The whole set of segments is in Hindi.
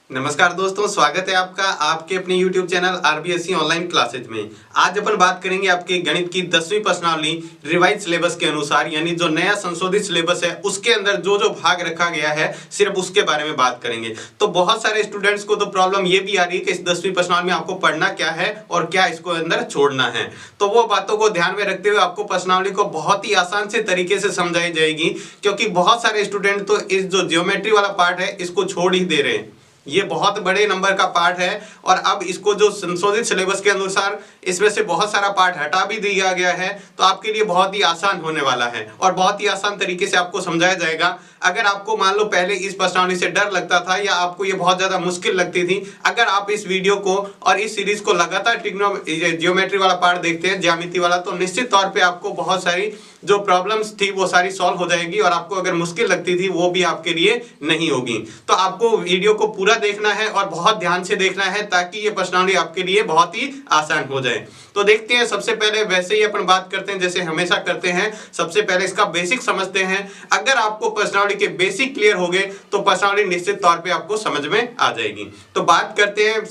नमस्कार दोस्तों, स्वागत है आपका आपके अपने YouTube channel RBSC online classes में। आज अपन बात करेंगे आपके गणित की 10वीं प्रश्नावली रिवाइज सिलेबस के अनुसार, यानी जो नया संशोधित सिलेबस है उसके अंदर जो जो भाग रखा गया है सिर्फ उसके बारे में बात करेंगे। तो बहुत सारे स्टूडेंट्स को तो प्रॉब्लम ये भी आ रही है कि इस 10वीं प्रश्नावली में आपको पढ़ना क्या है और क्या इसको अंदर छोड़ना है। तो वो बातों को ध्यान में रखते हुए आपको प्रश्नावली को बहुत ही आसान से तरीके से समझाई जाएगी, क्योंकि बहुत सारे स्टूडेंट तो इस जो ज्योमेट्री वाला पार्ट है इसको छोड़ ही दे रहे हैं। ये बहुत बड़े नंबर का पार्ट है और अब इसको जो संशोधित सिलेबस के अनुसार इसमें से बहुत सारा पार्ट हटा भी दिया गया है, तो आपके लिए बहुत ही आसान होने वाला है और बहुत ही आसान तरीके से आपको समझाया जाएगा। अगर आपको मान लो पहले इस प्रश्नावली से डर लगता था या आपको ये बहुत ज्यादा मुश्किल लगती थी, अगर आप इस वीडियो को और इस सीरीज को लगातार जियोमेट्री वाला पार्ट देखते हैं, ज्यामिति वाला, तो निश्चित तौर पे आपको बहुत सारी जो प्रॉब्लम्स थी वो सारी सॉल्व हो जाएगी और आपको अगर मुश्किल लगती थी वो भी आपके लिए नहीं होगी। तो आपको वीडियो को पूरा देखना है और बहुत ध्यान से देखना है ताकि ये प्रश्नावली आपके लिए बहुत ही आसान हो जाए। तो देखते हैं, सबसे पहले वैसे ही अपन बात करते हैं जैसे हमेशा करते हैं। सबसे पहले इसका बेसिक समझते हैं। अगर आपको प्रश्नावली के बेसिक क्लियर हो गए तो प्रश्नावली निश्चित तौर पे आपको समझ में आ जाएगी। तो बात करते हैं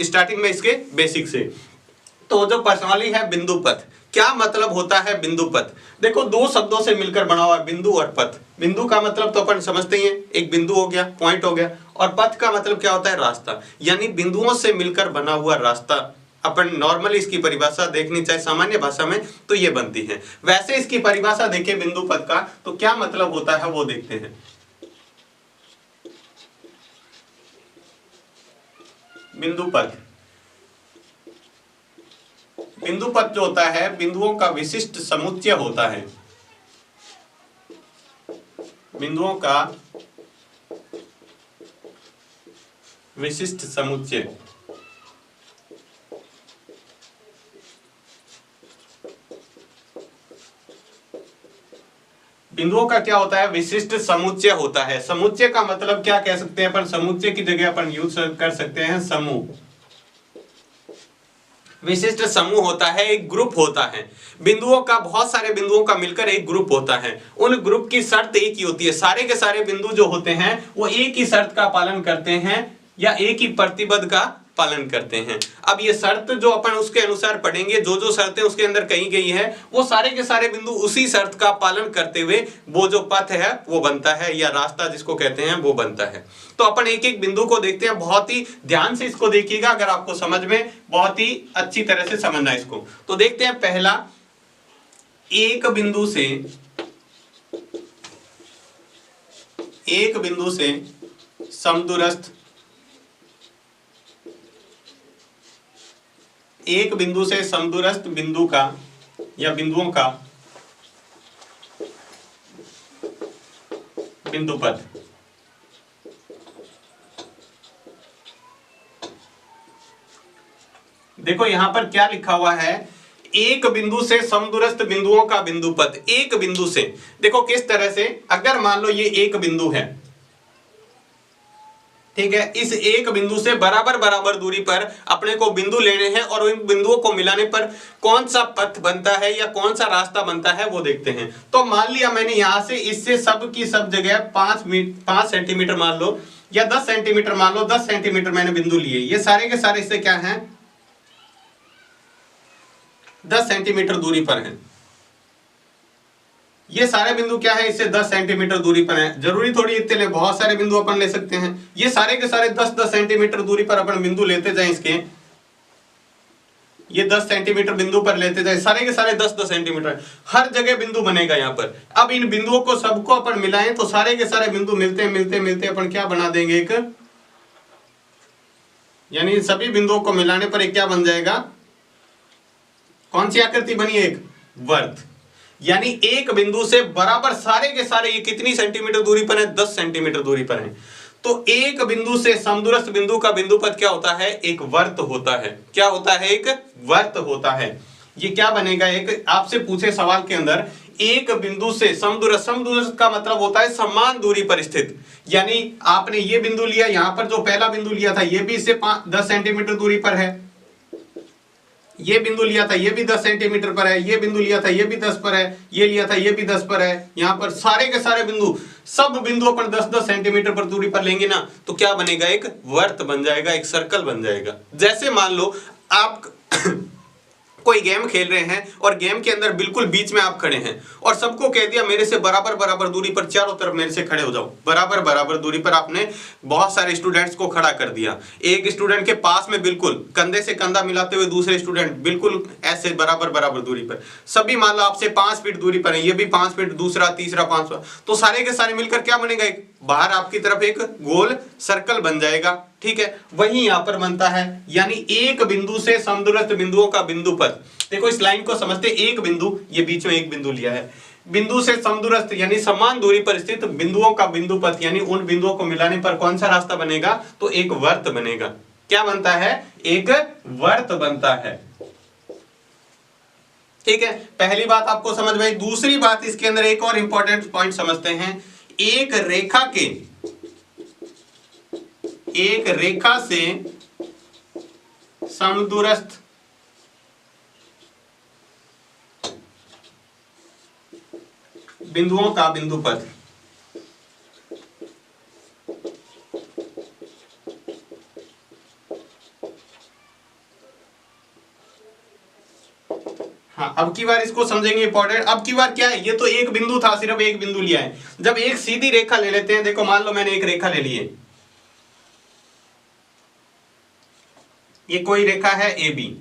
स्टार्टिंग में इसके बेसिक से। तो जो प्रश्नावली है बिंदु पथ, क्या मतलब होता है बिंदु पथ? देखो, दो शब्दों से मिलकर बना हुआ बिंदु और पथ। बिंदु का मतलब तो अपन समझते ही हैं, एक बिंदु हो गया, पॉइंट हो गया, और पथ का मतलब क्या होता है? रास्ता, यानी बिंदुओं से मिलकर बना हुआ रास्ता। अपन नॉर्मली इसकी परिभाषा देखनी चाहे सामान्य भाषा में तो ये बनती है। वैसे इसकी परिभाषा देखें बिंदु पथ का तो क्या मतलब होता है वो देखते हैं। बिंदु पथ, बिंदु पथ जो होता है बिंदुओं का विशिष्ट समुच्चय होता है। बिंदुओं का विशिष्ट समुच्चय। बिंदुओं का क्या होता है? विशिष्ट समुच्चय होता है। समुच्चय का मतलब क्या कह सकते हैं अपन? समुच्चय की जगह अपन यूज कर सकते हैं समूह। विशिष्ट समूह होता है, एक ग्रुप होता है बिंदुओं का, बहुत सारे बिंदुओं का मिलकर एक ग्रुप होता है। उन ग्रुप की शर्त एक ही होती है, सारे के सारे बिंदु जो होते हैं वो एक ही शर्त का पालन करते हैं या एक ही प्रतिबद्ध का पालन करते हैं। अब ये शर्त जो अपन उसके अनुसार पढ़ेंगे, जो जो शर्तें उसके अंदर कही गई है वो सारे के सारे बिंदु उसी शर्त का पालन करते हुए वो जो पथ है वो बनता है, या रास्ता जिसको कहते हैं वो बनता है। तो अपन एक एक बिंदु को देखते हैं, बहुत ही ध्यान से इसको देखिएगा अगर आपको समझ में बहुत ही अच्छी तरह से समझना है इसको। तो देखते हैं, पहला, एक बिंदु से समदूरस्थ, एक बिंदु से समदूरस्थ बिंदु का या बिंदुओं का बिंदु पथ। देखो यहां पर क्या लिखा हुआ है, एक बिंदु से समदूरस्थ बिंदुओं का बिंदु पथ। एक बिंदु से, देखो किस तरह से, अगर मान लो ये एक बिंदु है, ठीक है, इस एक बिंदु से बराबर बराबर दूरी पर अपने को बिंदु लेने हैं और इन बिंदुओं को मिलाने पर कौन सा पथ बनता है या कौन सा रास्ता बनता है वो देखते हैं। तो मान लिया मैंने यहां से इससे सब की सब जगह 5 सेंटीमीटर मान लो या 10 सेंटीमीटर मान लो, 10 सेंटीमीटर मैंने बिंदु लिए। ये सारे के सारे इससे क्या है? 10 सेंटीमीटर दूरी पर है। ये सारे बिंदु क्या है? इससे 10 सेंटीमीटर दूरी पर है। जरूरी थोड़ी इतने ले, बहुत सारे बिंदु अपन ले सकते हैं। ये सारे के सारे 10-10 सेंटीमीटर दूरी पर अपन बिंदु लेते जाएं इसके, ये 10 सेंटीमीटर बिंदु पर लेते जाए, सारे के सारे 10-10 सेंटीमीटर, हर जगह बिंदु बनेगा यहाँ पर। अब इन बिंदुओं को सबको अपन मिलाएं तो सारे के सारे बिंदु मिलते मिलते मिलते अपन क्या बना देंगे? एक, यानी इन सभी बिंदुओं को मिलाने पर एक क्या बन जाएगा? कौन सी आकृति बनी? एक वर्त। यानी एक बिंदु से बराबर सारे के सारे ये कितनी सेंटीमीटर दूरी पर है? 10 सेंटीमीटर दूरी पर है। तो एक बिंदु से समदूरस्थ बिंदु का बिंदु पथ क्या होता है? एक वर्त होता है। क्या होता है? एक वर्त होता है। ये क्या बनेगा? एक आपसे पूछे सवाल के अंदर, एक बिंदु से समदूरस्थ, समदूरस्थ का मतलब होता है समान दूरी पर स्थित। यानी आपने ये बिंदु लिया, यहां पर जो पहला बिंदु लिया था ये भी इससे 10 सेंटीमीटर दूरी पर है, ये बिंदु लिया था ये भी 10 सेंटीमीटर पर है, ये बिंदु लिया था ये भी 10 पर है, ये लिया था ये भी 10 पर है। यहाँ पर सारे के सारे बिंदु सब बिंदु अपन 10-10 सेंटीमीटर पर दूरी पर लेंगे ना, तो क्या बनेगा, एक वर्त बन जाएगा, एक सर्कल बन जाएगा। जैसे मान लो आप कोई गेम खेल रहे हैं और गेम के अंदर बिल्कुल बीच में आप खड़े हैं और सबको कह दिया मेरे से बराबर बराबर दूरी पर चारों तरफ मेरे से खड़े हो जाओ। बराबर बराबर दूरी पर आपने बहुत सारे स्टूडेंट्स को खड़ा कर दिया। एक स्टूडेंट के पास में बिल्कुल कंधे से कंधा मिलाते हुए दूसरे स्टूडेंट बिल्कुल ऐसे बराबर बराबर दूरी पर, सभी मान लो आपसे 5 फीट दूरी पर है, ये भी 5 फीट, दूसरा, तीसरा 5, तो सारे के सारे मिलकर क्या बनेगा, एक बाहर आपकी तरफ एक गोल सर्कल बन जाएगा। ठीक है, वही यहां पर बनता है, यानी एक बिंदु से समदूरस्थ बिंदुओं का बिंदु पथ। देखो इस लाइन को समझते, एक बिंदु, ये बीच में एक बिंदु लिया है, बिंदु से समदूरस्थ यानी समान दूरी पर स्थित बिंदुओं का बिंदु पथ, यानी उन बिंदुओं को मिलाने पर कौन सा रास्ता बनेगा, तो एक वर्त बनेगा। क्या बनता है, एक वर्त बनता है। ठीक है, पहली बात आपको समझ में आई। दूसरी बात, इसके अंदर एक और इंपॉर्टेंट पॉइंट समझते हैं। एक रेखा से समदूरस्थ बिंदुओं का बिंदु पथ, हाँ, अब की बार इसको समझेंगे इंपॉर्टेंट। अब की बार क्या है, ये तो एक बिंदु था, सिर्फ एक बिंदु लिया है। जब एक सीधी रेखा ले लेते हैं, देखो मान लो मैंने एक रेखा ले ली है, ये कोई रेखा है ए बी,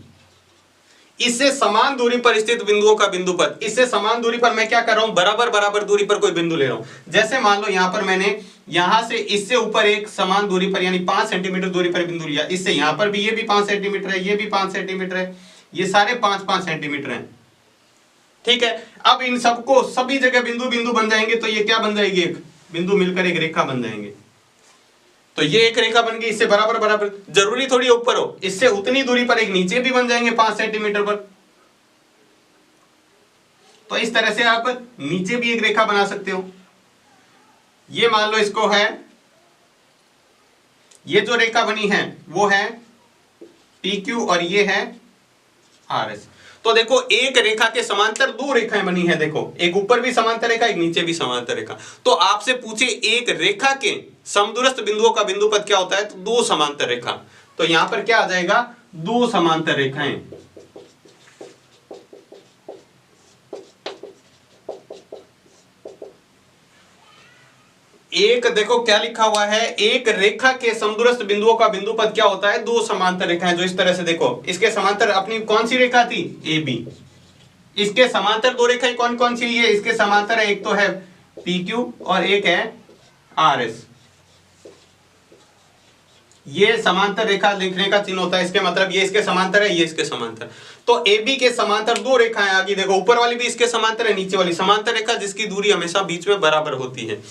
इससे समान दूरी पर स्थित बिंदुओं का बिंदु पथ, इससे समान दूरी पर मैं क्या कर रहा हूं, बराबर बराबर दूरी पर कोई बिंदु ले रहा हूं। जैसे मान लो यहां पर मैंने यहां से इससे ऊपर एक समान दूरी पर यानी 5 सेंटीमीटर दूरी पर बिंदु लिया, इससे यहां पर भी, ये भी 5 सेंटीमीटर है, ये भी 5 सेंटीमीटर है, ये सारे 5-5 सेंटीमीटर हैं। ठीक है, अब इन सबको सभी जगह बिंदु बिंदु बन जाएंगे, तो ये क्या बन जाएगी, एक बिंदु मिलकर एक रेखा बन जाएंगे। तो ये एक रेखा बन गई, इससे बराबर बराबर, जरूरी थोड़ी ऊपर हो, इससे उतनी दूरी पर एक नीचे भी बन जाएंगे 5 सेंटीमीटर पर। तो इस तरह से आप नीचे भी एक रेखा बना सकते हो। ये मान लो इसको है, ये जो रेखा बनी है वो है PQ और ये है RS। तो देखो एक रेखा के समांतर दो रेखाएं बनी है, देखो एक ऊपर भी समांतर रेखा, एक नीचे भी समांतर रेखा। तो आपसे पूछे एक रेखा के समदूरस्थ बिंदुओं का बिंदु पथ क्या होता है, तो दो समांतर रेखा। तो यहां पर क्या आ जाएगा, दो समांतर रेखाएं। एक देखो क्या लिखा हुआ है, एक रेखा के समदूरस्थ बिंदुओं का बिंदु पथ क्या होता है, दो समांतर रेखाएं। जो इस तरह से देखो, इसके समांतर अपनी कौन सी रेखा थी, ए बी, इसके समांतर दो रेखाएं कौन कौन सी है, इसके समांतर है, एक तो है PQ और एक है RS। ये समांतर रेखा लिखने का चिन्ह होता है, इसके मतलब ये इसके समांतर है, ये इसके समांतर। तो AB के समांतर दो रेखाएं आ गई, देखो ऊपर वाली भी इसके समांतर है, नीचे वाली समांतर रेखा जिसकी दूरी हमेशा बीच में बराबर होती है।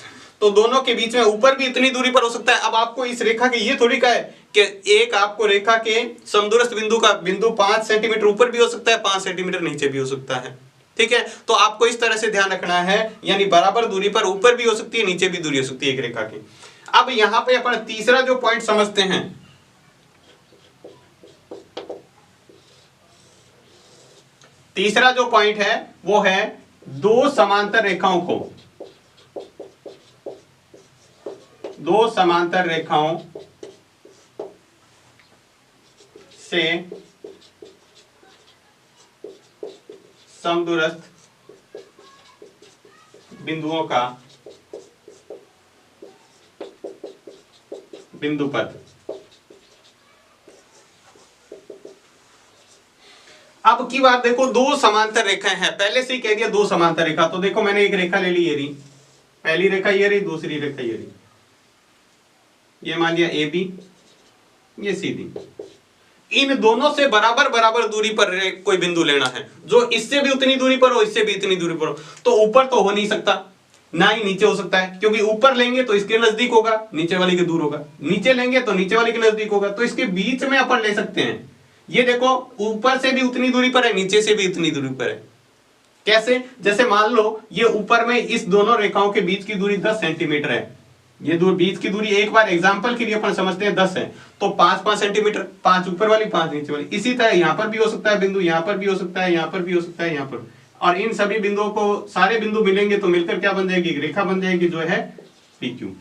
तो दोनों के बीच में ऊपर भी इतनी दूरी पर हो सकता है। अब आपको इस रेखा की ये थोड़ी का है कि एक आपको रेखा के समदूरस्थ बिंदु का बिंदु 5 सेंटीमीटर ऊपर भी हो सकता है, 5 सेंटीमीटर नीचे भी हो सकता है। ठीक है, तो आपको इस तरह से ध्यान रखना है, यानी बराबर दूरी पर ऊपर भी हो सकती है, नीचे भी दूरी हो सकती है एक रेखा की। अब यहां पे अपन तीसरा जो पॉइंट समझते हैं, तीसरा जो पॉइंट है वो है दो समांतर रेखाओं को, दो समांतर रेखाओं से समदूरस्थ बिंदुओं का बिंदु पथ। अब की बात देखो, दो समांतर रेखाएं हैं, पहले से ही कह दिया दो समांतर रेखा। तो देखो मैंने एक रेखा ले ली, ये रही पहली रेखा, ये रही दूसरी रेखा, ये रही, ये मान लिया AB, ये CD। इन दोनों से बराबर बराबर दूरी पर कोई बिंदु लेना है, जो इससे भी उतनी दूरी पर हो, इससे भी इतनी दूरी पर हो। तो ऊपर तो हो नहीं सकता, ना ही नीचे हो सकता है, क्योंकि ऊपर लेंगे तो इसके नजदीक होगा, नीचे वाले के दूर होगा, नीचे लेंगे तो नीचे वाले के नजदीक होगा। तो इसके बीच में अपन ले सकते हैं, ये देखो ऊपर से भी उतनी दूरी पर है, नीचे से भी उतनी दूरी पर है। कैसे, जैसे मान लो ये ऊपर में इस दोनों रेखाओं के बीच की दूरी 10 सेंटीमीटर है, ये दूर बीच की दूरी एक बार एग्जांपल के लिए अपन समझते हैं 10 है, तो 5-5 सेंटीमीटर, 5 ऊपर वाली 5 नीचे वाली। इसी तरह यहां पर भी हो सकता है बिंदु, यहां पर भी हो सकता है, यहां पर भी हो सकता है, यहां पर। और इन सभी बिंदुओं को, सारे बिंदु मिलेंगे तो मिलकर क्या बन जाएगी, एक रेखा बन जाएगी जो है PQ।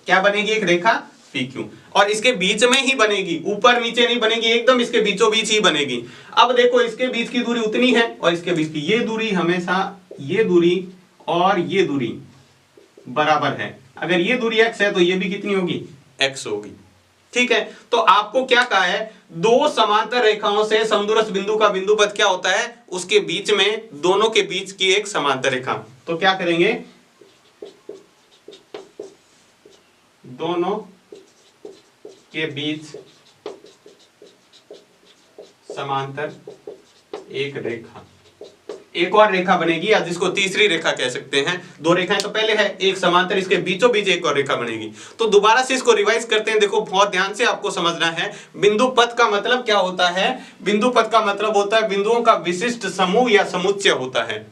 क्या बनेगी? एक रेखा PQ, और इसके बीच में ही बनेगी, ऊपर नीचे नहीं बनेगी, एकदम इसके बीचों बीच ही बनेगी। अब देखो इसके बीच की दूरी उतनी है और इसके बीच की ये दूरी हमेशा, ये दूरी और ये दूरी बराबर है। अगर ये दूरी x है तो ये भी कितनी होगी? x होगी। ठीक है, तो आपको क्या कहा है? दो समांतर रेखाओं से समदूरस्थ बिंदु का बिंदुपथ क्या होता है? उसके बीच में, दोनों के बीच की एक समांतर रेखा। तो क्या करेंगे? दोनों के बीच समांतर एक रेखा, एक और रेखा बनेगी, या जिसको तीसरी रेखा कह सकते हैं। दो रेखाएं तो पहले है, एक समांतर, इसके बीचों बीच एक और रेखा बनेगी। तो दोबारा से इसको रिवाइज करते हैं। देखो बहुत ध्यान से आपको समझना है, बिंदु पथ का मतलब क्या होता है? बिंदु पथ का मतलब होता है बिंदुओं का विशिष्ट समूह या समुच्चय होता है।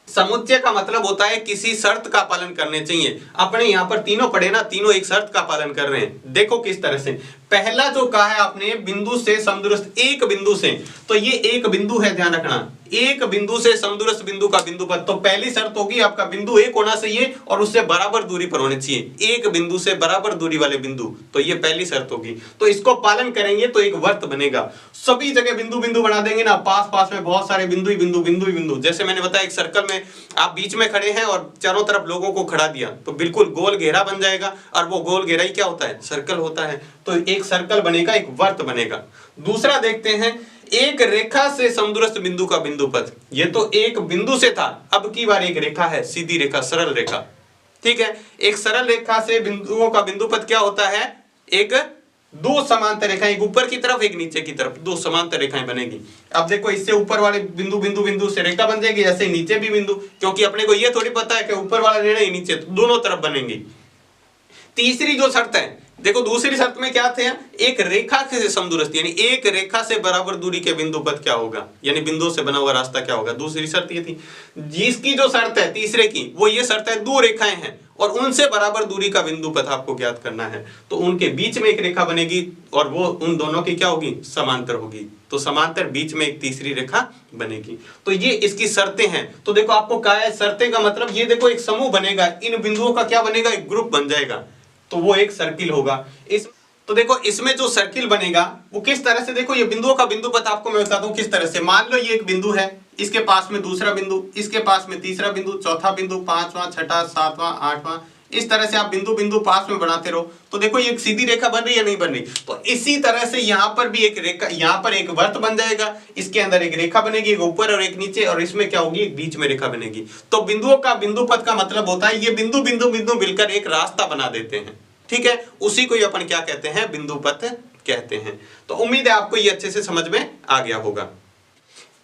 समुच्चय का मतलब होता है किसी शर्त का पालन करने चाहिए। अपने यहां पर तीनों पढ़े ना, तीनों एक शर्त का पालन कर रहे हैं। देखो किस तरह से, पहला जो कहा है आपने, बिंदु से समदूरस्थ एक बिंदु से, तो ये एक बिंदु है, ध्यान रखना, एक बिंदु से समदूरस्थ बिंदु का बिंदुपथ। तो पहली शर्त होगी आपका बिंदु एक होना चाहिए और उससे बराबर दूरी पर होने चाहिए, एक बिंदु से बराबर दूरी वाले बिंदु, तो ये पहली शर्त होगी। तो इसको पालन करेंगे तो एक वर्त बनेगा। सभी जगह बिंदु बिंदु बना देंगे ना, पास पास में बहुत सारे बिंदु ही बिंदु, बिंदु ही बिंदु। जैसे मैंने बताया, एक सर्कल में आप बीच में खड़े हैं और चारों तरफ लोगों को खड़ा दिया तो बिल्कुल गोल घेरा बन जाएगा, और वो गोल घेरा ही क्या होता है? सर्कल होता है। तो एक सर्कल बनेगा, एक वर्त बनेगा। दूसरा देखते हैं, एक रेखा से समदूरस्थ बिंदु का बिंदुपथ। ये तो एक बिंदु से था, अब की बार एक रेखा है, सीधी रेखा, सरल रेखा। ठीक है, एक सरल रेखा से बिंदुओं का बिंदुपथ क्या होता है? एक दो समांतर रेखाएं, एक ऊपर की तरफ एक नीचे की तरफ, दो समांतर रेखाएं बनेगी। अब देखो इससे ऊपर वाले बिंदु बिंदु बिंदु से रेखा बन जाएगी, ऐसे नीचे भी बिंदु, क्योंकि अपने को ये थोड़ी पता है कि ऊपर वाला लेना ही नीचे, तो दोनों तरफ बनेंगी। तीसरी जो शर्त है, देखो दूसरी शर्त में क्या थे? एक रेखा से समदूरस्थ, यानी एक रेखा से बराबर दूरी के बिंदुपथ क्या होगा, यानी बिंदु से बना हुआ रास्ता क्या होगा? दूसरी शर्त ये थी। जिसकी जो शर्त है तीसरे की, वो ये शर्त है, दो रेखाएं हैं और उनसे बराबर दूरी का बिंदुपथ आपको ज्ञात करना है। तो उनके बीच में एक रेखा बनेगी और वो उन दोनों की क्या होगी? समांतर होगी। तो समांतर, बीच में एक तीसरी रेखा बनेगी। तो ये इसकी शर्तें हैं। तो देखो आपको कहा है शर्तें का मतलब, ये देखो एक समूह बनेगा, इन बिंदुओं का क्या बनेगा? एक ग्रुप बन जाएगा, तो वो एक सर्किल होगा। इस तो देखो इसमें जो सर्किल बनेगा वो किस तरह से, देखो ये बिंदुओं का बिंदुपथ आपको मैं बताता हूं किस तरह से। मान लो ये एक बिंदु है, इसके पास में दूसरा बिंदु, इसके पास में तीसरा बिंदु, चौथा बिंदु, पांचवा, छठा, सातवां, आठवां, इस तरह से आप बिंदु बिंदु पास में बनाते रहो। तो देखो ये एक सीधी रेखा बन रही है, नहीं बन रही? तो इसी तरह से यहाँ पर भी एक रेखा, यहाँ पर एक वर्त बन जाएगा, इसके अंदर एक रेखा बनेगी, एक ऊपर और एक नीचे, और इसमें क्या होगी? एक बीच में रेखा बनेगी। तो बिंदुओं का बिंदुपथ का मतलब होता है ये बिंदु बिंदु बिंदु मिलकर एक रास्ता बना देते हैं। ठीक है, उसी को अपन क्या कहते हैं? बिंदुपथ कहते हैं। तो उम्मीद है आपको ये अच्छे से समझ में आ गया होगा।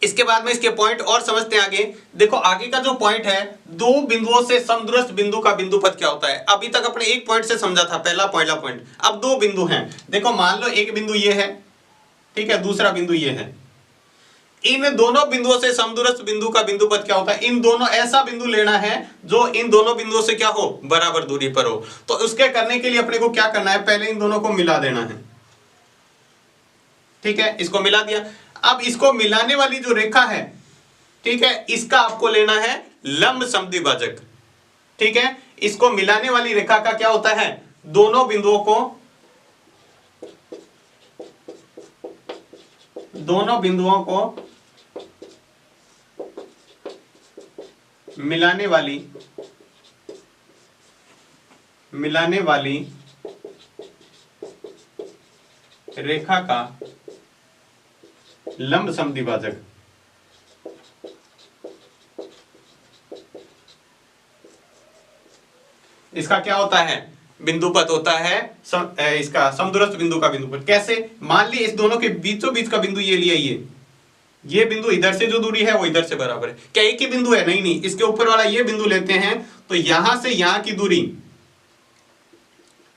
इसके बाद में इसके पॉइंट और समझते हैं आगे। देखो आगे का जो पॉइंट है, दो बिंदुओं से समदूरस्थ बिंदु का बिंदुपथ क्या होता है? अभी तक अपने एक पॉइंट से समझा था, पहला पॉइंट। अब दो बिंदु हैं। देखो मान लो एक बिंदु ये है, ठीक है, दूसरा बिंदु ये है। इन दोनों बिंदुओं से समदूरस्थ बिंदु का बिंदुपथ क्या होता है? इन दोनों, ऐसा बिंदु लेना है जो इन दोनों बिंदुओं से क्या हो? बराबर दूरी पर हो। तो उसके करने के लिए अपने को क्या करना है? पहले इन दोनों को मिला देना है। ठीक है, इसको मिला दिया। अब इसको मिलाने वाली जो रेखा है, ठीक है, इसका आपको लेना है लंब समद्विभाजक। ठीक है, इसको मिलाने वाली रेखा का क्या होता है? दोनों बिंदुओं को मिलाने वाली रेखा का लंब समद्विभाजक। इसका क्या होता है? बिंदुपथ होता है इसका समदूरस्थ बिंदु का बिंदुपथ। कैसे? मान ली इस दोनों के बीचों बीच का बिंदु ये लिया, ये बिंदु, इधर से जो दूरी है वो इधर से बराबर है। क्या एक ही बिंदु है? नहीं, इसके ऊपर वाला ये बिंदु लेते हैं, तो यहां से यहां की दूरी,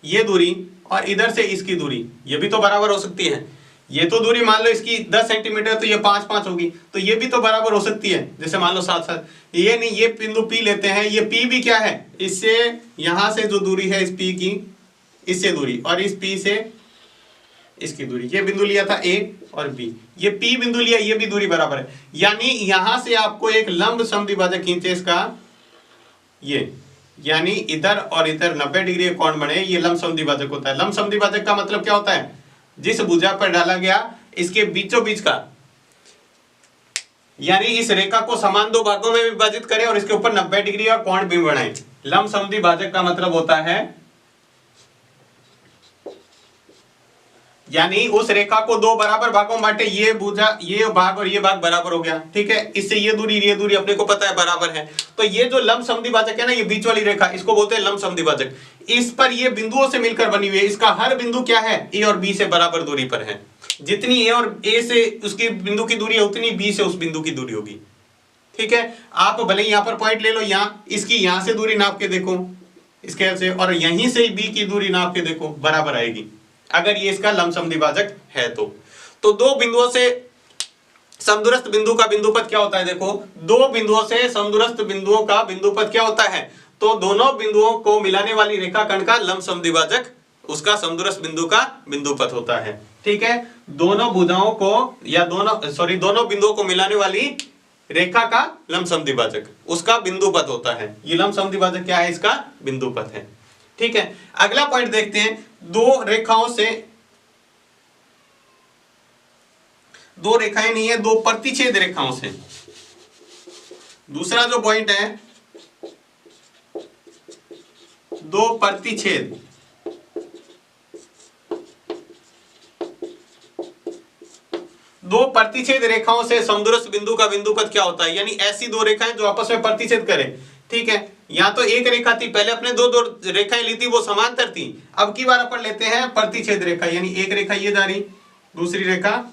ये दूरी, और इधर से इसकी दूरी, ये भी तो बराबर हो सकती है। ये तो दूरी मान लो इसकी 10 सेंटीमीटर, तो ये 5-5 होगी, तो ये भी तो बराबर हो सकती है। जैसे मान लो 7-7, ये नहीं, ये बिंदु P लेते हैं, ये P भी क्या है? इससे यहां से जो दूरी है इस P की, इससे दूरी, और इस P से इसकी दूरी, ये बिंदु लिया था A और B, ये P बिंदु लिया, ये भी दूरी बराबर है। यानी यहां से आपको एक लंब समद्विभाजक खींचे इसका, ये यानी इधर और इधर 90 डिग्री कोण बने, ये लंबसम द्विभाजक होता है। लंबसम द्विभाजक का मतलब क्या होता है? जिस भुजा पर डाला गया इसके बीचों बीच का, यानी इस रेखा को समान दो भागों में विभाजित करें और इसके ऊपर 90 डिग्री का कोण भी बनाए। लंबसम द्विभाजक का मतलब होता है यानी उस रेखा को दो बराबर भागों में बांटे, ये भुजा, ये भाग और ये भाग बराबर हो गया, ठीक है। इससे ये दूरी अपने को पता है बराबर है। तो ये जो लंबसम द्विभाजक है ना, ये बीच वाली रेखा, इसको बोलते हैं लंबसम द्विभाजक। इस पर ये बिंदुओं से मिलकर बनी हुई है। इसका हर बिंदु क्या है? ए और बी से बराबर दूरी पर है। जितनी ए और ए से उसकी बिंदु की दूरी है, उतनी बी से उस बिंदु की दूरी होगी, ठीक है। आप भले यहां पर पॉइंट ले लो, यहां इसकी यहां से दूरी नाप के देखो स्केल से, और यहीं से बी की दूरी नाप के देखो, बराबर आएगी अगर ये इसका लंबसम द्विभाजक है तो दो बिंदुओं से समदूरस्थ बिंदु का बिंदुपथ क्या होता है? देखो, दो बिंदुओं से समदूरस्थ बिंदुओं का बिंदुपथ क्या होता है? तो दोनों बिंदुओं को मिलाने वाली रेखाखंड का लंबसम द्विभाजक उसका समदूरस्थ बिंदु का बिंदुपथ होता है, ठीक है। दोनों भुजाओं को या दोनों बिंदुओं को मिलाने वाली रेखा का लंबसम द्विभाजक उसका बिंदुपथ होता है। ये लंबसम द्विभाजक क्या है? इसका बिंदुपथ है, ठीक है। अगला पॉइंट देखते हैं। दो रेखाएं नहीं है, दो प्रतिच्छेद रेखाओं से। दूसरा जो पॉइंट है, दो प्रतिच्छेद रेखाओं से समदूरस्थ बिंदु का बिंदुपथ क्या होता है? यानी ऐसी दो रेखाएं जो आपस में प्रतिच्छेद करें, ठीक है। यहां तो एक रेखा थी, पहले अपने दो रेखाएं ली थी, वो समांतर थी। अब की बार अपन लेते हैं प्रतिच्छेद रेखा, यानी एक रेखा ये जा रही, दूसरी रेखा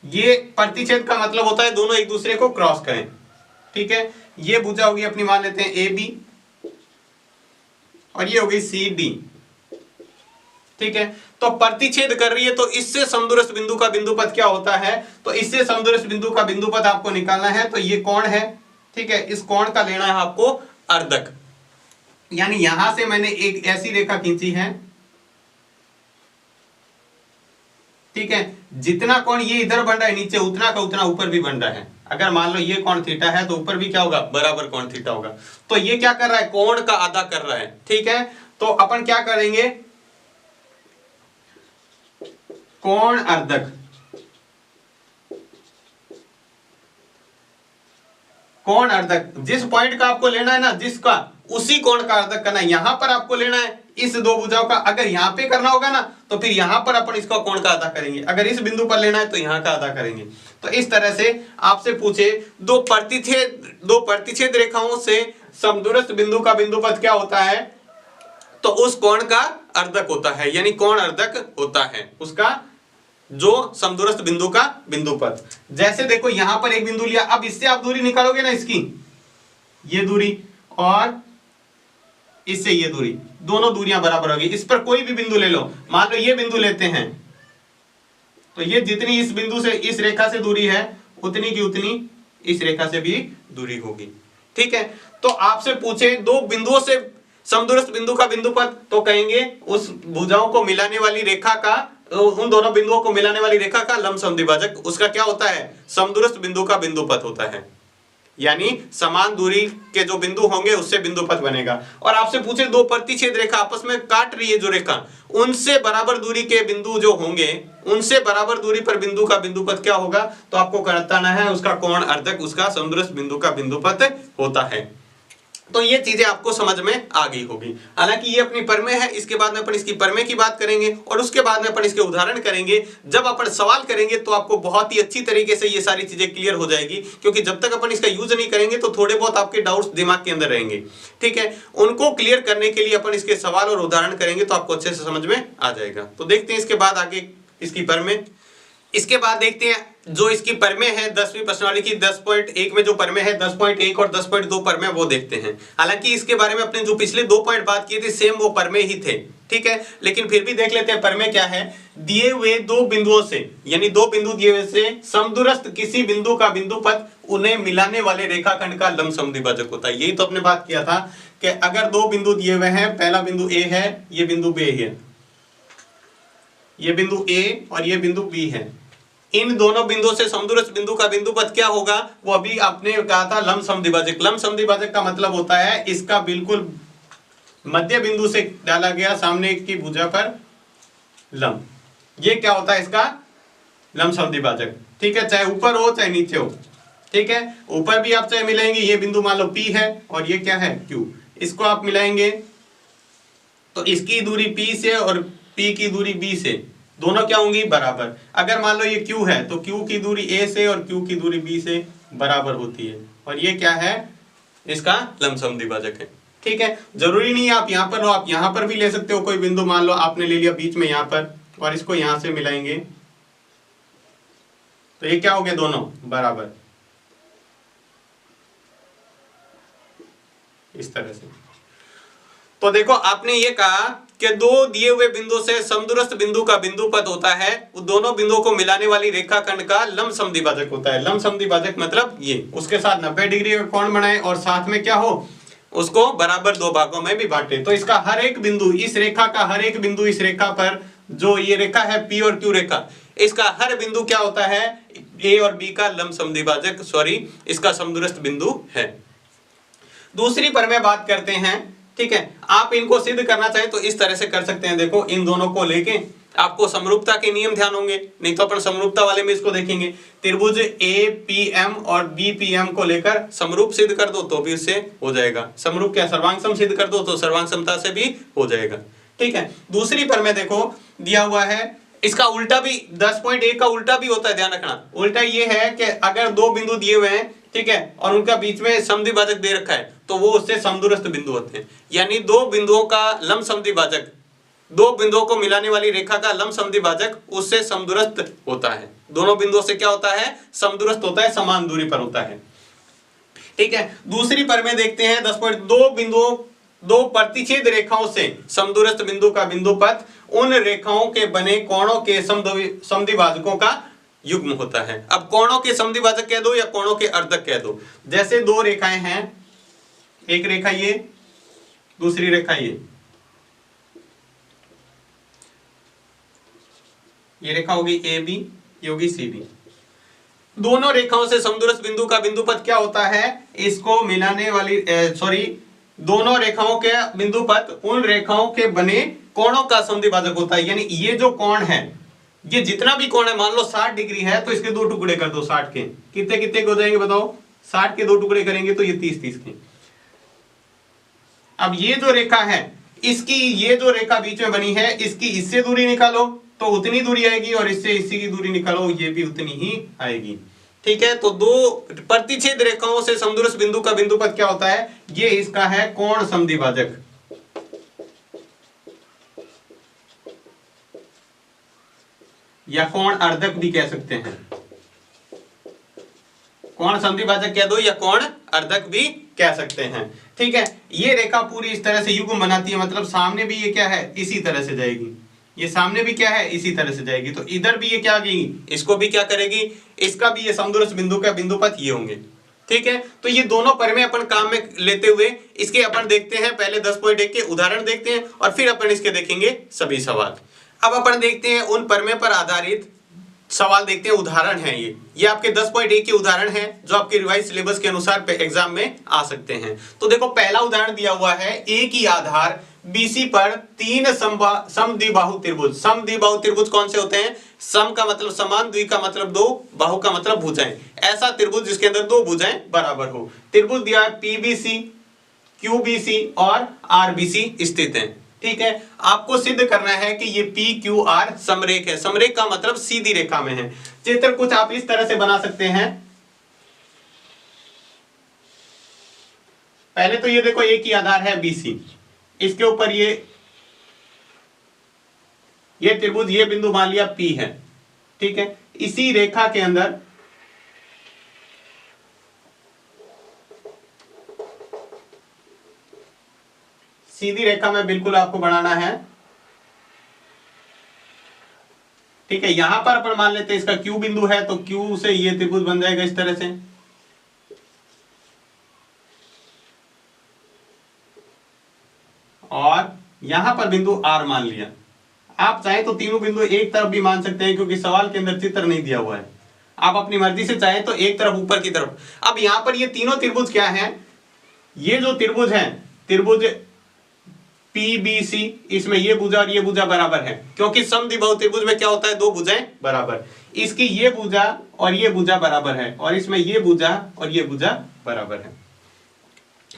ये। प्रतिच्छेद का मतलब होता है दोनों एक दूसरे को क्रॉस करें, ठीक है। ये भुजा होगी अपनी, मान लेते हैं ए बी, और ये होगी सी डी, ठीक है। तो प्रतिच्छेद कर रही है, तो इससे समदूरस्थ बिंदु का बिंदुपथ क्या होता है? तो इससे समदूरस्थ बिंदु का बिंदुपथ आपको निकालना है। तो ये कोण है, ठीक है। इस कोण का लेना है आपको अर्धक, यानी यहां से मैंने एक ऐसी रेखा खींची है, ठीक है। जितना कोण ये इधर बन रहा है नीचे, उतना का उतना ऊपर भी बन रहा है। अगर मान लो ये कोण थीटा है तो ऊपर भी क्या होगा? बराबर कोण थीटा होगा। तो ये क्या कर रहा है? कोण का आधा कर रहा है, ठीक है। तो अपन क्या करेंगे? कोण अर्धक, कोण अर्धक जिस पॉइंट का आपको लेना है ना, जिसका, उसी कोण का अर्धक करना है। यहां पर आपको लेना है इस दो भुजाओं का। अगर यहां पे करना होगा ना, तो फिर यहां पर अपन इसका कोण का आधा करेंगे। अगर इस बिंदु पर लेना है तो यहां का आधा करेंगे। तो इस तरह से आपसे पूछे दो प्रतिच्छेद रेखाओं से समदूरस्थ बिंदु का बिंदुपथ क्या होता है? तो उस कोण का अर्धक होता है, यानी कोण अर्धक होता है उसका जो समदूरस्थ बिंदु का बिंदुपथ। जैसे देखो यहां पर एक बिंदु लिया, अब इससे आप दूरी निकालोगे ना, इसकी ये दूरी और इससे ये दूरी, दोनों दूरियां बराबर होगी। इस पर कोई भी बिंदु ले लो, मान लो ये बिंदु लेते हैं, तो ये जितनी इस बिंदु से, इस रेखा से दूरी है, उतनी की उतनी इस रेखा से भी दूरी होगी, ठीक है। तो आपसे पूछे दो बिंदुओं से समदूरस्थ बिंदु का बिंदुपथ, तो कहेंगे उस भुजाओं को मिलाने वाली रेखा का, उन दोनों बिंदुओं को मिलाने वाली रेखा का लंबसम द्विभाजक उसका क्या होता है? समदूरस्थ बिंदु का बिंदुपथ होता है। यानी समान दूरी के जो बिंदु होंगे उससे बिंदुपथ बनेगा। और आपसे पूछे दो प्रतिच्छेद रेखा आपस में काट रही है जो रेखा, उनसे बराबर दूरी के बिंदु जो होंगे, उनसे बराबर दूरी पर बिंदु का बिंदुपथ क्या होगा? तो आपको बताना है उसका कोण अर्धक उसका समदूरस्थ बिंदु का बिंदुपथ होता है। तो ये चीजें आपको समझ में आ गई होगी। हालांकि ये अपनी परमेय है, इसके बाद में अपन इसकी परमेय की बात करेंगे और उसके बाद में अपन इसके उदाहरण करेंगे। जब अपन सवाल करेंगे तो आपको बहुत ही अच्छी तरीके से ये सारी चीजें क्लियर हो जाएगी, क्योंकि जब तक अपन इसका यूज नहीं करेंगे तो थोड़े बहुत आपके डाउट्स दिमाग के अंदर रहेंगे, ठीक है। उनको क्लियर करने के लिए अपन इसके सवाल और उदाहरण करेंगे तो आपको अच्छे से समझ में आ जाएगा। तो देखते हैं इसके बाद आगे इसकी परमेय। इसके बाद देखते हैं जो इसकी परमेय है 10वीं प्रश्नावली की 10.1 में जो परमेय है 10.1 और 10.2 परमेय वो देखते हैं। हालांकि इसके बारे में अपने जो पिछले 2 पॉइंट बात किए थे सेम वो परमेय ही थे, ठीक है। लेकिन फिर भी देख लेते हैं परमेय क्या है। दिए हुए दो बिंदुओं से, यानी दो बिंदु दिए हुए से समदूरस्थ किसी बिंदु का बिंदुपथ उन्हें मिलाने वाले रेखाखंड का लंबसम द्विभाजक होता है। यही तो अपने बात किया था कि अगर दो बिंदु दिए हुए हैं, पहला बिंदु ए है, ये बिंदु बी है, ये बिंदु ए और ये बिंदु बी है, इन दोनों बिंदुओं से समदूरस्थ बिंदु का बिंदुपथ क्या होगा, वो अभी आपने कहा था लंब समद्विभाजक। लंब समद्विभाजक का मतलब होता है इसका बिल्कुल मध्य बिंदु से डाला गया सामने की भुजा पर लंब, ये क्या होता है इसका लंब समद्विभाजक। ठीक है, चाहे ऊपर हो चाहे नीचे हो। ठीक है, ऊपर भी आप चाहे मिलाएंगे, ये बिंदु मान लो P है और ये क्या है Q, इसको आप मिलाएंगे तो इसकी दूरी P से और P की दूरी B से दोनों क्या होंगी बराबर। अगर मान लो ये Q है तो Q की दूरी A से और Q की दूरी B से बराबर होती है, और ये क्या है इसका लंब समद्विभाजक है। ठीक है, जरूरी नहीं है आप यहाँ पर हो, आप यहाँ पर भी ले सकते हो कोई बिंदु, मान लो आपने ले लिया बीच में यहाँ पर और इसको यहाँ से मिलाएंगे तो ये क्या हो गया दोनों बराबर, इस तरह से। तो देखो आपने ये कहा कि दो दिए हुए बिंदु से समदूरस्थ बिंदु का बिंदुपथ होता है, वो दोनों बिंदुओं को मिलाने वाली रेखाखंड का लंब समद्विभाजक होता है। लंब समद्विभाजक मतलब ये उसके साथ 90 डिग्री का कोण बनाए और साथ में क्या हो उसको बराबर दो भागों में भी बांटे। तो इसका हर एक बिंदु, इस रेखा का हर एक बिंदु, इस रेखा पर जो ये रेखा है P और Q रेखा, इसका हर बिंदु क्या होता है A और B का लंब समद्विभाजक, सॉरी इसका समदूरस्थ बिंदु है। दूसरी पर में बात करते हैं। ठीक है, आप इनको सिद्ध करना चाहे तो इस तरह से कर सकते हैं। देखो इन दोनों को लेके आपको समरूपता के नियम ध्यान होंगे, नहीं तो अपन समरूपता वाले में इसको देखेंगे। त्रिभुज APM और BPM को लेकर समरूप सिद्ध कर दो तो भी उससे हो जाएगा, समरूप क्या सर्वांग सम सिद्ध कर दो तो सर्वांग समता से भी हो जाएगा। ठीक है, दूसरी पर में देखो दिया हुआ है, इसका उल्टा भी 10.1 का उल्टा भी होता है, ध्यान रखना। उल्टा ये है कि अगर दो बिंदु दिए हुए हैं, ठीक है, और उनका बीच में समद्विभाजक दे रखा है तो वो उससे समदूरस्थ बिंदु होते हैं। यानी दो बिंदुओं का लंब समद्विभाजक, दो बिंदुओं को मिलाने वाली रेखा का लंब समद्विभाजक उससे समदूरस्थ होता है। दोनों बिंदुओं से क्या होता है समदूरस्थ होता है, समान दूरी पर होता है। ठीक है, दूसरी पर में देखते हैं 10.2 बिंदुओं, दो प्रतिच्छेद रेखाओं से समदूरस्थ बिंदु का बिंदुपथ उन रेखाओं के बने कोणों के समद्विभाजकों का युग्म होता है। अब कोणों के समद्विभाजक कह दो या कोणों के अर्धक कह दो। जैसे दो रेखाएं हैं, एक रेखा ये, दूसरी रेखा ये रेखा होगी AB, ये होगी CD। दोनों रेखाओं से समदूरस्थ बिंदु का बिंदुपथ क्या होता है, इसको मिलाने वाली दोनों रेखाओं के बिंदुपथ उन रेखाओं के बने कोणों का समद्विभाजक होता है। यानी ये जो कोण है, ये जितना भी कोण है, मान लो 60 डिग्री है तो इसके दो टुकड़े कर दो 60 के, कितने कितने हो जाएंगे बताओ, 60 के दो टुकड़े करेंगे तो ये 30-30 के। अब ये जो रेखा है, इसकी ये जो रेखा बीच में बनी है, इसकी इससे दूरी निकालो तो उतनी दूरी आएगी, और इससे इसी की दूरी निकालो ये भी उतनी ही आएगी। ठीक है, तो दो प्रतिच्छेद रेखाओं से समदूरस्थ बिंदु का बिंदुपथ क्या होता है, ये इसका है कोण समद्विभाजक, या कोण अर्धक भी कह सकते हैं। कोण समद्विभाजक कह दो या कोण अर्धक भी कह सकते हैं। ठीक है, ये रेखा पूरी इस तरह से युग्म बनाती है, मतलब सामने भी ये क्या है इसी तरह से जाएगी, ये सामने भी क्या है इसी तरह से जाएगी, तो इधर भी ये क्या आएगी, इसको भी क्या करेगी, इसका भी ये समदूरस्थ बिंदु का बिंदुपथ ये होंगे। ठीक है, तो ये दोनों पर में अपन काम में लेते हुए इसके अपन देखते हैं, पहले 10.1 के उदाहरण देखते हैं और फिर अपन इसके देखेंगे सभी सवाल। अब अपन देखते हैं उन परमे पर आधारित सवाल देखते हैं, उदाहरण है ये आपके 10.1 के उदाहरण हैं जो आपके रिवाइज सिलेबस के अनुसार एग्जाम में आ सकते हैं। तो देखो पहला उदाहरण दिया हुआ है, एक ही आधार BC पर तीन समद्विबाहु त्रिभुज। समद्विबाहु त्रिभुज कौन से होते हैं, सम का मतलब समान, द्वि का मतलब दो, बाहु का मतलब भुजाएं। ऐसा त्रिभुज जिसके अंदर दो भुजाएं बराबर हो। त्रिभुज दिया है PBC, QBC और RBC स्थित है। ठीक है, आपको सिद्ध करना है कि ये PQR समरेख है। समरेख का मतलब सीधी रेखा में है। चित्र कुछ आप इस तरह से बना सकते हैं। पहले तो ये देखो एक ही आधार है BC, इसके ऊपर ये त्रिभुज, ये बिंदु मान लिया P है। ठीक है, इसी रेखा के अंदर सीधी रेखा में बिल्कुल आपको बनाना है। ठीक है, यहां पर अपन मान लेते हैं इसका Q बिंदु है, तो Q से ये त्रिभुज बन जाएगा इस तरह से। और यहां पर बिंदु R मान लिया, आप चाहे तो तीनों बिंदु एक तरफ भी मान सकते हैं, क्योंकि सवाल के अंदर चित्र नहीं दिया हुआ है। आप अपनी मर्जी से चाहे तो एक तरफ ऊपर की तरफ। अब यहां पर ये तीनों त्रिभुज क्या है, ये जो त्रिभुज है, त्रिभुज PBC, इसमें ये भुजा और ये भुजा बराबर है, क्योंकि समद्विबाहु त्रिभुज में क्या होता है, दो भुजाएं बराबर। इसकी ये भुजा और ये भुजा बराबर है, और इसमें ये भुजा और ये भुजा बराबर है।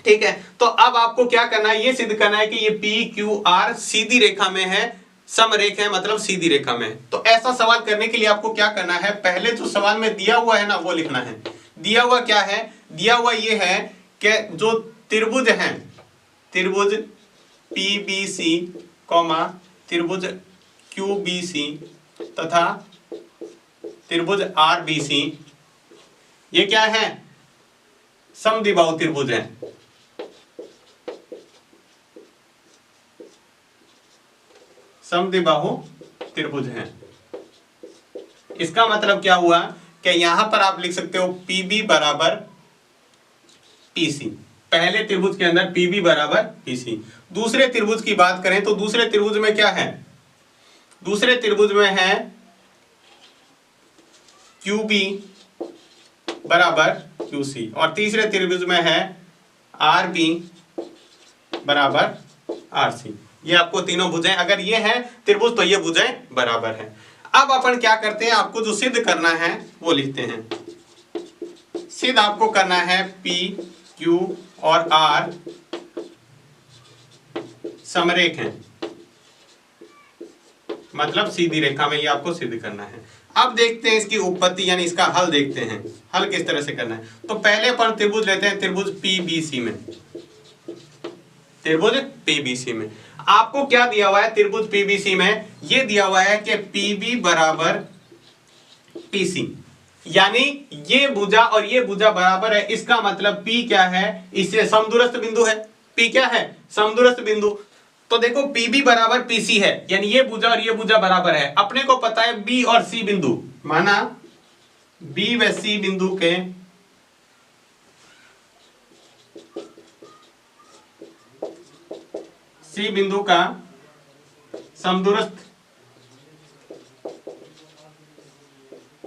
ठीक है, तो अब आपको क्या करना है, ये सिद्ध करना है कि ये PQR सीधी रेखा में है, समरेख है, मतलब सीधी रेखा में है। तो ऐसा सवाल करने के लिए आपको क्या करना है, पहले जो सवाल में दिया हुआ है ना वो लिखना है। दिया हुआ क्या है, दिया हुआ ये है कि जो त्रिभुज हैं, त्रिभुज PBC, त्रिभुज QBC तथा त्रिभुज RBC, ये क्या है, समद्विबाहु त्रिभुज है। समद्विबाहु त्रिभुज है। इसका मतलब क्या हुआ कि यहां पर आप लिख सकते हो PB बराबर PC, पहले त्रिभुज के अंदर PB बराबर PC। दूसरे त्रिभुज की बात करें तो दूसरे त्रिभुज में क्या है, दूसरे त्रिभुज में है QB बराबर QC, और तीसरे त्रिभुज में है RB बराबर RC। ये आपको तीनों भुजाएं, अगर ये है त्रिभुज तो ये भुजाएं बराबर है। अब अपन क्या करते हैं, आपको जो सिद्ध करना है वो लिखते हैं। सिद्ध आपको करना है P, Q और R समरेख हैं, मतलब सीधी रेखा में, ये आपको सिद्ध करना है। अब देखते हैं इसकी उत्पत्ति, यानी इसका हल देखते हैं, हल किस तरह से करना है। तो पहले अपन त्रिभुज लेते हैं, त्रिभुज PBC में, त्रिभुज PBC में आपको क्या दिया हुआ है, त्रिभुज PBC में ये दिया हुआ है कि PB बराबर PC, यानी ये भुजा और ये भुजा बराबर है। इसका मतलब P क्या है, इससे समदूरस्थ बिंदु है। P क्या है, समदूरस्थ बिंदु। तो देखो PB बराबर PC है, यानी ये भुजा और ये भुजा बराबर है। अपने को पता है B और C बिंदु, माना B व C बिंदु के C बिंदु का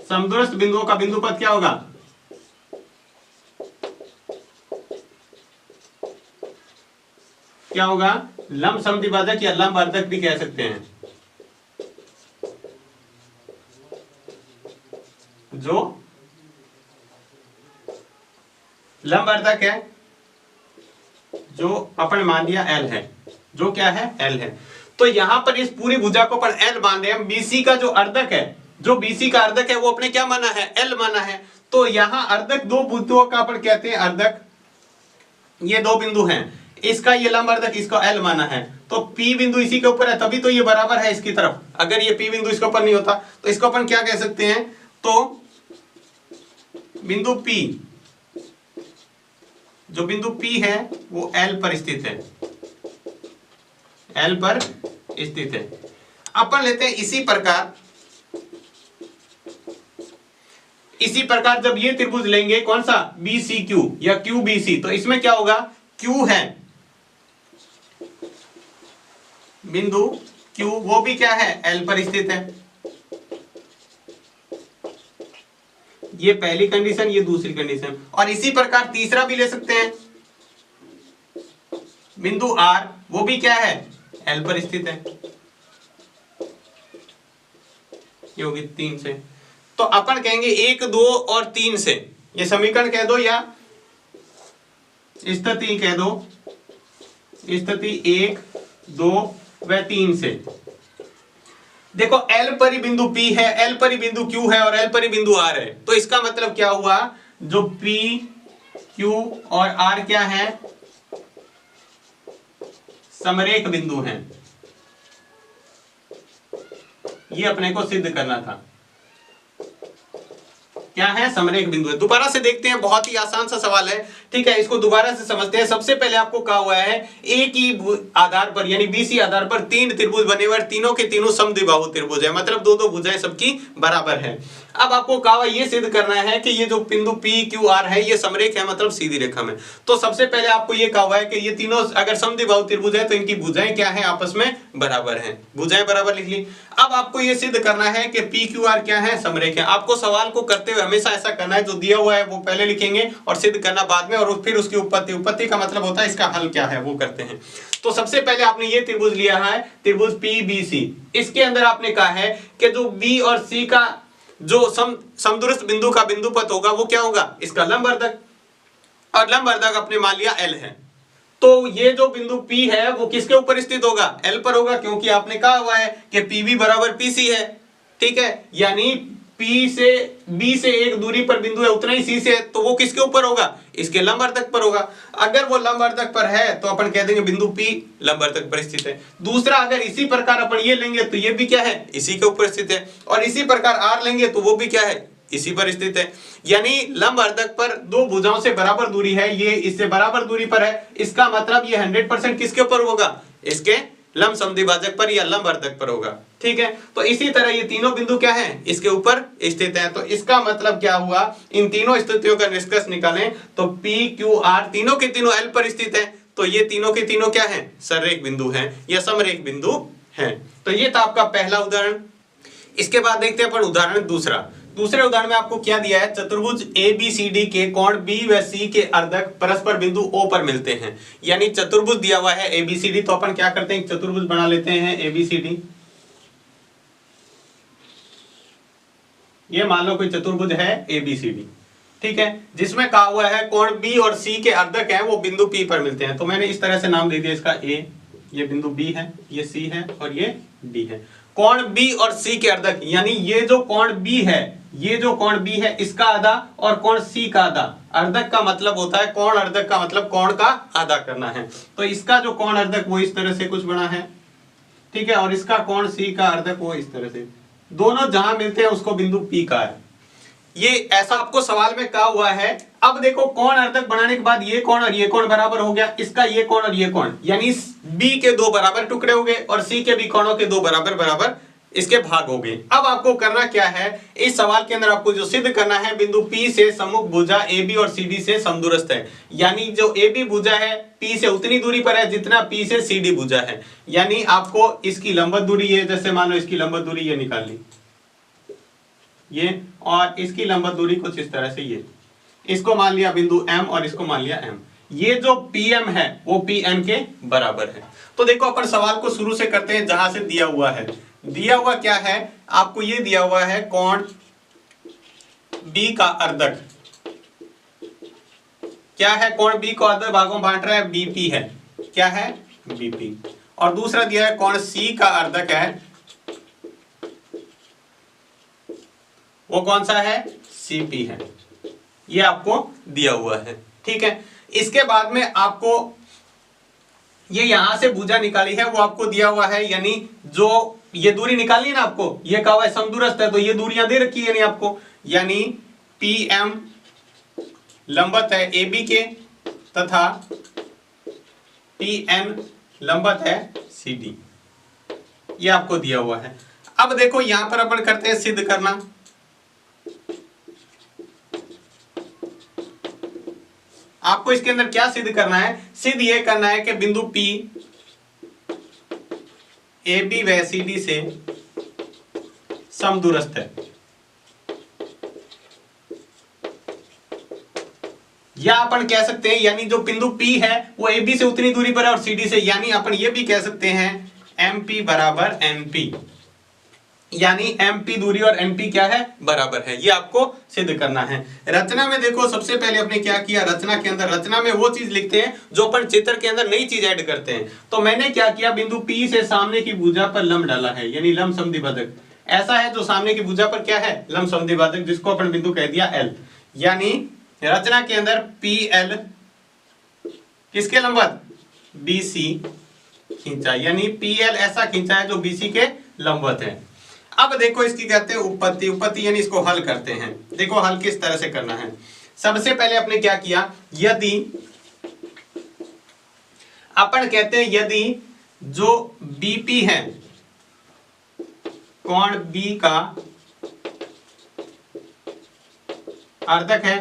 समदूरस्थ बिंदुओं का बिंदु पद क्या होगा, क्या होगा, लंब समद्विभाजक या लंब अर्धक भी कह सकते हैं। जो लंब अर्धक है, जो अपन मान लिया L है, जो क्या है, L है। तो यहां पर इस पूरी भुजा को अपन L मान रहे हैं। BC का जो अर्धक है, जो BC का अर्धक है वो अपने क्या माना है, L माना है। तो यहां अर्धक दो बिंदुओं का अपन कहते हैं अर्धक, ये दो बिंदु हैं, इसका ये लंब अर्धक, इसका L माना है। तो P बिंदु इसी के ऊपर है, तभी तो ये बराबर है इसकी तरफ। अगर ये P बिंदु इसके ऊपर नहीं होता तो इसको अपन क्या कह सकते हैं, तो बिंदु P, जो बिंदु P है वो L पर स्थित है, L पर स्थित है। अपन लेते हैं इसी प्रकार जब ये त्रिभुज लेंगे, कौन सा, BCQ या QBC, तो इसमें क्या होगा, Q है बिंदु Q, वो भी क्या है, L पर स्थित है। ये पहली कंडीशन, ये दूसरी कंडीशन। और इसी प्रकार तीसरा भी ले सकते हैं, बिंदु R, वो भी क्या है, L पर स्थित है। ये होगी 3 से। तो अपन कहेंगे 1, 2 और 3 से, ये समीकरण कह दो या स्थिति कह दो, स्थिति 1, 2 व 3 से। देखो L पर ही बिंदु P है, L पर ही बिंदु Q है और L पर ही बिंदु R है। तो इसका मतलब क्या हुआ, जो P, Q और R क्या है, समरेख बिंदु हैं। ये अपने को सिद्ध करना था क्या है, समरेख बिंदु है। दोबारा से देखते हैं, बहुत ही आसान सा सवाल है, ठीक है, इसको दोबारा से समझते हैं। सबसे पहले आपको कहा हुआ है एक ही आधार पर यानी बीसी आधार पर तीन त्रिभुज बने हुए, तीनों के तीनों समद्विबाहु त्रिभुज है, मतलब दो दो भुजाएं सबकी बराबर है। अब आपको कहा हुआ ये सिद्ध करना है कि ये जो बिंदु पी क्यू आर है ये समरेख है, मतलब सीधी रेखा में। तो सबसे पहले आपको ये कहा हुआ है कि ये तीनों अगर समद्विबाहु त्रिभुज है तो इनकी भुजाएं क्या है, आपस में बराबर है, भुजाएं बराबर लिख ली। अब आपको ये सिद्ध करना है कि पी क्यू आर क्या है, समरेख है। आपको सवाल को करते हुए हमेशा ऐसा करना है, जो दिया हुआ है वो पहले लिखेंगे और सिद्ध करना बाद में, और फिर उसकी उत्पत्ति, उत्पत्ति का मतलब होता है इसका हल क्या है वो करते हैं। तो सबसे पहले आपने ये त्रिभुज लिया है, त्रिभुज पीबीसी। इसके अंदर आपने कहा है कि जो बी और सी का जो समदूरस्थ बिंदु का बिंदुपथ होगा वो क्या होगा, इसका लंबवर्धक, और लंबवर्धक अपने मान लिया एल है। तो ये जो बिंदु P है वो किसके ऊपर स्थित होगा, L पर होगा, क्योंकि आपने कहा हुआ है कि PB बराबर PC है, ठीक है, यानी P से B से एक दूरी पर बिंदु है, उतना ही C से है, तो वो किसके ऊपर होगा, इसके लंबवर्धक पर होगा। अगर वो लंबवर्धक पर है तो अपन कह देंगे बिंदु P लंबवर्धक पर स्थित है। दूसरा, अगर इसी प्रकार अपन ये लेंगे तो ये भी क्या है, इसी के ऊपर स्थित है, और इसी प्रकार R लेंगे तो वो भी क्या है, इसी पर स्थित है। यानी लंबवर्धक पर दो भुजाओं से बराबर दूरी है, ये इससे बराबर दूरी पर है, इसका मतलब ये 100% किसके ऊपर होगा, इसके लंब समद्विभाजक पर या लंबवर्धक पर होगा, ठीक है। तो इसी तरह ये तीनों बिंदु क्या हैं, इसके ऊपर स्थित हैं। तो इसका मतलब क्या हुआ, इन तीनों स्थितियों का निष्कर्ष निकालें तो P Q R तीनों के तीनों L पर स्थित हैं, तो ये तीनों के तीनों क्या हैं, सररेख बिंदु हैं या समरेख बिंदु हैं। तो ये था आपका पहला उदाहरण। इसके बाद देखते हैं अपन उदाहरण दूसरा। दूसरे उदाहरण में आपको क्या दिया है, चतुर्भुज ABCD के कोण B व C के अर्धक परस्पर बिंदु O पर मिलते हैं। यानी चतुर्भुज दिया हुआ है ABCD, तो अपन क्या करते हैं, चतुर्भुज बना लेते हैं ABCD। ये मान लो कोई चतुर्भुज है ABCD, ठीक है, जिसमें कहा हुआ है कोण B और C के अर्धक हैं वो बिंदु P पर मिलते हैं। तो मैंने इस तरह से नाम दे दिया इसका A, ये बिंदु B है, ये C है और ये D है। कोण B और C के अर्धक, यानी ये जो कोण B है, ये जो कोण B है इसका आधा और कोण C का आधा। अर्धक का मतलब होता है, कोण अर्धक का मतलब कोण का आधा करना है। तो इसका जो कोण अर्धक वो इस तरह से कुछ बना है, ठीक है, और इसका कोण C का अर्धक वो इस तरह से, दोनों जहां मिलते हैं उसको बिंदु P का है। ये ऐसा आपको सवाल में कहा हुआ है। अब देखो कोण अर्धक बनाने के बाद ये कोण और ये कोण बराबर हो गया, इसका ये कोण और ये कोण, यानी B के दो बराबर टुकड़े हो गए और C के भी कोणों के दो बराबर बराबर इसके भाग हो गए। अब आपको करना क्या है, इस सवाल के अंदर आपको जो सिद्ध करना है, बिंदु P से सम्मुख भुजा AB और CD से समदूरस्थ है। यानी जो AB भुजा है P से उतनी दूरी पर है जितना P से CD भुजा है। यानी आपको इसकी लंबवत दूरी ये, जैसे मान लो इसकी लंबवत दूरी ये निकाल ली, ये, और इसकी लंबवत दूरी कुछ इस तरह से, ये इसको मान लिया बिंदु M और इसको मान लिया M। ये जो PM है वो PN के बराबर है। तो देखो अपन सवाल को शुरू से करते हैं जहां से दिया हुआ है। दिया हुआ क्या है, आपको ये दिया हुआ है कोण B का अर्धक, क्या है, कोण B को अर्धक भागों में बांट रहा है, BP है, क्या है, BP। और दूसरा दिया है कोण C का अर्धक है, वो कौन सा है, CP है, ये आपको दिया हुआ है, ठीक है। इसके बाद में आपको ये यहां से भुजा निकाली है वो आपको दिया हुआ है, यानी जो ये दूरी निकाली है ना आपको, ये कहा हुआ है समदूरस्थ है, तो ये दूरियां दे रखी है नहीं आपको, यानी PM लंबवत है AB के तथा PN लंबवत है CD, ये आपको दिया हुआ है। अब देखो यहां पर अपन करते हैं सिद्ध करना। आपको इसके अंदर क्या सिद्ध करना है, सिद्ध ये करना है कि बिंदु P AB व CD से समदूरस्थ है, या अपन कह सकते हैं, यानी जो बिंदु P है वो AB से उतनी दूरी पर है और CD से, यानी अपन ये भी कह सकते हैं MP बराबर NP, यानी MP दूरी और NP क्या है, बराबर है। ये आपको सिद्ध करना है। रचना में देखो सबसे पहले आपने क्या किया, रचना के अंदर, रचना में वो चीज लिखते हैं जो अपन चित्र के अंदर नई चीज ऐड करते हैं। तो मैंने क्या किया, बिंदु P से सामने की भुजा पर लंब डाला है, यानी लंब समद्विभाजक ऐसा है जो सामने की भुजा पर क्या है, लंब समद्विभाजक, जिसको अपन बिंदु कह दिया L। यानी रचना के अंदर PL किसके लंबवत, BC खींचा, यानी PL ऐसा खींचा है जो BC के लंबवत है। अब देखो इसकी कहते हैं उपपत्ति। उपपत्ति यानी इसको हल करते हैं। देखो हल किस तरह से करना है। सबसे पहले आपने क्या किया, यदि अपन कहते हैं यदि जो बीपी है कोण बी का अर्धक है,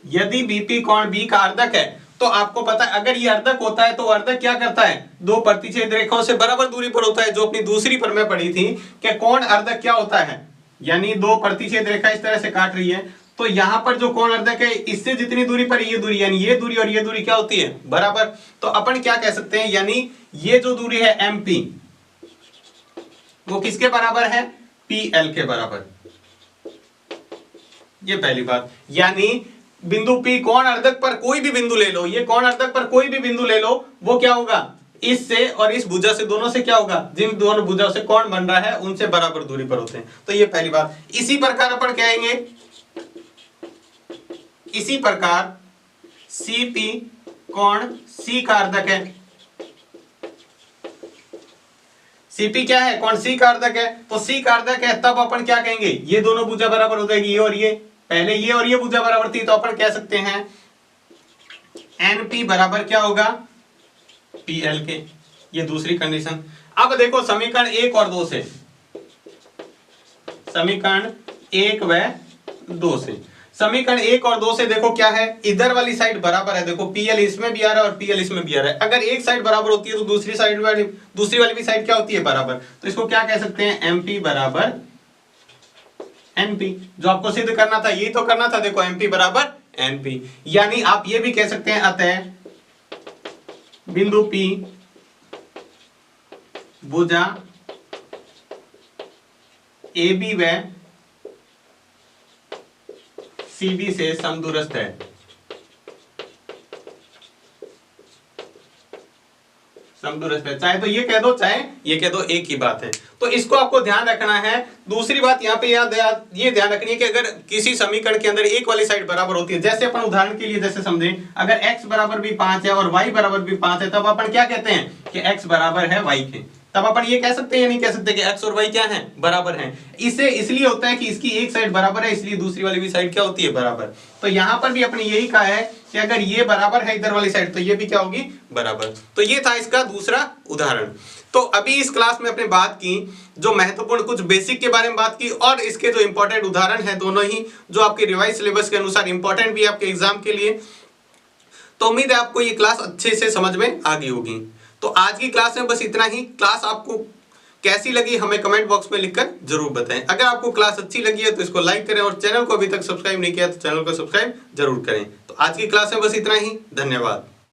यदि बीपी कोण बी का अर्धक है तो आपको पता है अगर ये अर्धक होता है तो अर्धक क्या करता है, दो प्रतिच्छेद रेखाओं से बराबर दूरी पर होता है, जो अपनी दूसरी पर मैं पढ़ी थी कि कोण अर्धक क्या होता है, यानी दो प्रतिच्छेद रेखा इस तरह से काट रही है तो यहां पर जो कोण अर्धक है इससे जितनी दूरी पर ये दूरी यानी ये दूरी और ये दूरी क्या होती है, बराबर। तो अपन क्या कह सकते हैं, यानी ये जो दूरी है MP वो किसके बराबर है, PL के बराबर। ये पहली बात, यानी बिंदु P कोण अर्धक पर कोई भी बिंदु ले लो, ये कोण अर्धक पर कोई भी बिंदु ले लो, वो क्या होगा, इससे और इस भुजा से दोनों से क्या होगा, जिन दोनों भुजाओं से कोण बन रहा है उनसे बराबर दूरी पर होते हैं। तो ये पहली बात। इसी प्रकार अपन कहेंगे, इसी प्रकार CP कोण C का अर्धक है। CP क्या है, कोण C का अर्धक है, तो C का अर्धक है तब अपन क्या कहेंगे, ये दोनों भुजा बराबर हो जाएगी, ये और ये, पहले ये और ये भुजा बराबर थी तो अपन कह सकते हैं NP बराबर क्या होगा, PL के। ये दूसरी कंडीशन। अब देखो समीकरण 1 और 2 से, समीकरण 1 व 2 से, समीकरण 1 और 2 से देखो क्या है, इधर वाली साइड बराबर है, देखो PL इसमें भी आ रहा है और PL इसमें भी आ रहा है। अगर एक साइड बराबर होती है तो दूसरी वाली भी साइड क्या होती है, बराबर। तो इसको क्या कह सकते हैं, MP बराबर NP। जो आपको सिद्ध करना था यही तो करना था, देखो MP बराबर NP। यानी आप ये भी कह सकते हैं अतः बिंदु P भुजा AB व CD से समदूरस्थ है। समदूरस्थ है, चाहे तो ये कह दो चाहे ये कह दो, एक ही बात है। तो इसको आपको ध्यान रखना है। दूसरी बात यहाँ पे ये ध्यान रखनी है कि अगर किसी समीकरण के अंदर एक वाली साइड बराबर होती है, जैसे अपन उदाहरण के लिए जैसे समझें, अगर x बराबर भी 5 है और y बराबर भी 5 है, तब अपन क्या कहते हैं कि x बराबर है y के। तब अपन ये कह सकते हैं या नहीं कह सकते कि x और y क्या है, बराबर हैं। इसे इसलिए होता है कि इसकी एक साइड बराबर है, इसलिए दूसरी वाली भी साइड क्या होती है, बराबर। तो यहाँ पर भी अपने यही कहा है कि अगर ये बराबर है इधर वाली साइड तो ये भी क्या होगी, बराबर। तो ये था इसका दूसरा उदाहरण। तो अभी इस क्लास में अपने बात की जो महत्वपूर्ण कुछ बेसिक के बारे में बात की, और इसके जो इंपॉर्टेंट उदाहरण है दोनों ही जो आपके रिवाइज सिलेबस के अनुसार इंपॉर्टेंट भी है आपके एग्जाम के लिए। तो उम्मीद है आपको ये क्लास अच्छे से समझ में आ गई होगी। तो आज की क्लास में बस इतना ही। क्लास आपको कैसी लगी हमें कमेंट बॉक्स में लिखकर जरूर बताएं। अगर आपको क्लास अच्छी लगी है तो इसको लाइक करें, और चैनल को अभी तक सब्सक्राइब नहीं किया तो चैनल को सब्सक्राइब जरूर करें। तो आज की क्लास में बस इतना ही, धन्यवाद।